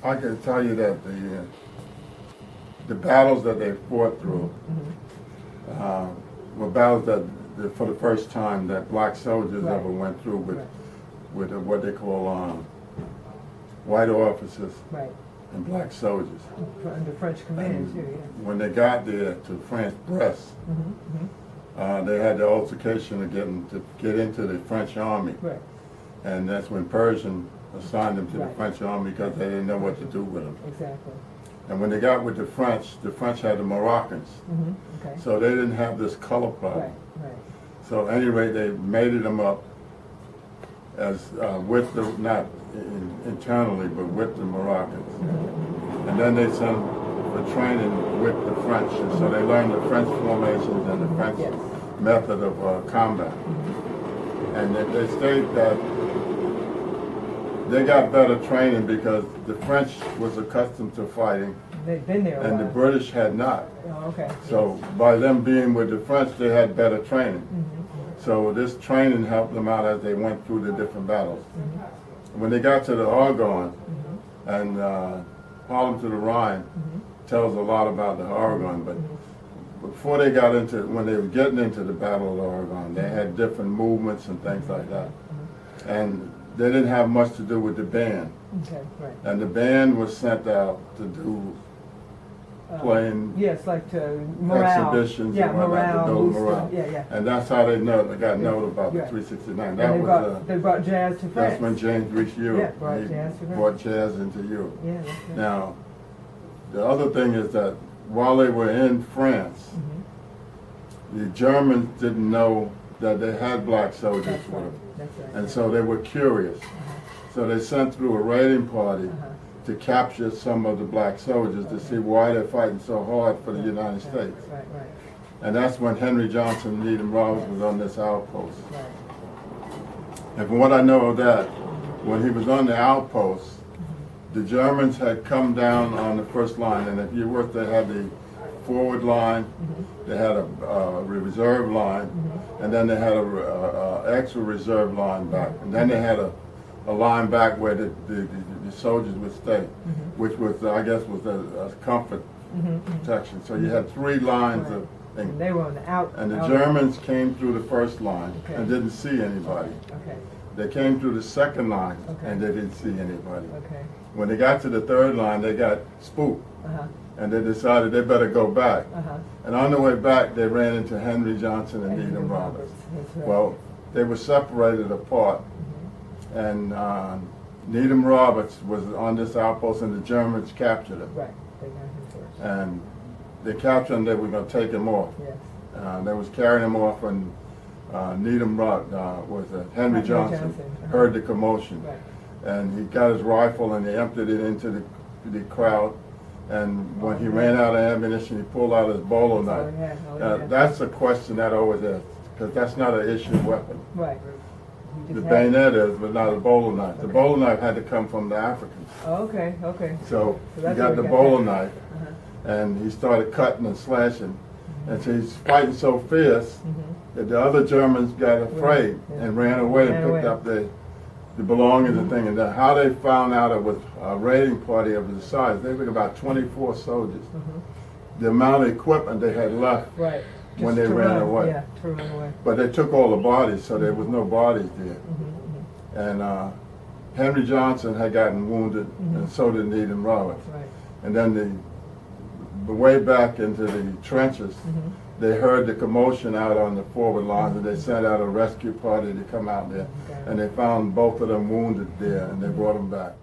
I can tell you that the battles that they fought through were battles that, for the first time, that black soldiers Right. ever went through with, Right. with what they call white officers Right. and black soldiers. Under French command, And too, yeah. when they got there to France Brest, they had the altercation of to get into the French army. Right. And that's when Persian assigned them to the Right. French army because they didn't know what to do with them. Exactly. And when they got with the French had the Moroccans. Okay. So they didn't have this color problem. Right, right. So anyway, they mated them up as with the, not internally, but with the Moroccans. And then they sent them for training with the French. And so they learned the French formations and the French Yes. method of combat. And they state that they got better training because the French was accustomed to fighting They've been there a and the while. British had not. Oh, okay. So by them being with the French, they had better training. So this training helped them out as they went through the different battles. When they got to the Argonne and Harlem to the Rhine tells a lot about the Argonne, but before they got into, when they were getting into the Battle of the Argonne, they had different movements and things like that. And they didn't have much to do with the band. Okay, right. And the band was sent out to do playing Yes, like to morale. exhibitions Yeah, and whatnot, morale. to build booster. morale. Yeah, yeah. And that's how they got known about the Right. 369. And That they was brought, they brought jazz to France. that's when James reached Europe. Yeah, brought He jazz to France. brought jazz into Europe. Yeah, that's right. Now, the other thing is that while they were in France, the Germans didn't know that they had black soldiers That's with right. them. That's right. And yeah. so they were curious. So they sent through a raiding party to capture some of the black soldiers to see why they're fighting so hard for the United States. Right, right, And that's when Johnson and Needham Roberts was on this outpost. right. And from what I know of that, when he was on the outpost, the Germans had come down on the first line, and if you were, they had the forward line, they had a reserve line, and then they had a extra reserve line back, and then they had a line back where the soldiers would stay, which was, I guess, was a comfort protection. So you had three lines Right. of things. And they were on the out. And the out- Germans came through the first line Okay. and didn't see anybody. Okay, They came through the second line Okay. and they didn't see anybody. okay. When they got to the third line, they got spooked Uh-huh, and they decided they better go back. uh-huh. And on the way back, they ran into Johnson and Needham Roberts. That's right. Well, they were separated apart, and Needham Roberts was on this outpost, and the Germans captured him. Right, they got him first. And they captured him. They were going to take him off. Yes. They was carrying him off, and Needham Roberts Henry Johnson heard the commotion, Right. and he got his rifle and he emptied it into the crowd. And when he ran out of ammunition, he pulled out his bolo That's all knife. he had, all he had. That's a question that I always ask, because that's not an issue weapon. Right. You The just had- bayonet is, but not a bolo knife. The Okay. bolo knife had to come from the Africans. Oh, okay, okay. So So he that's got where the he got bolo that. knife, Uh-huh. and he started cutting and slashing. And so he's fighting so fierce that the other Germans got afraid Yeah. and ran away Ran and picked away. up the belongings and things. And then how they found out it was a raiding party of the size, they were about 24 soldiers. The amount of equipment they had left, Right. When Just they to ran run, away. Yeah, to run away. but they took all the bodies, so there was no bodies there. And Henry Johnson had gotten wounded, and so did Needham Roberts. Right. And then the way back into the trenches, they heard the commotion out on the forward lines, and they sent out a rescue party to come out there. Okay. And they found both of them wounded there, and they brought them back.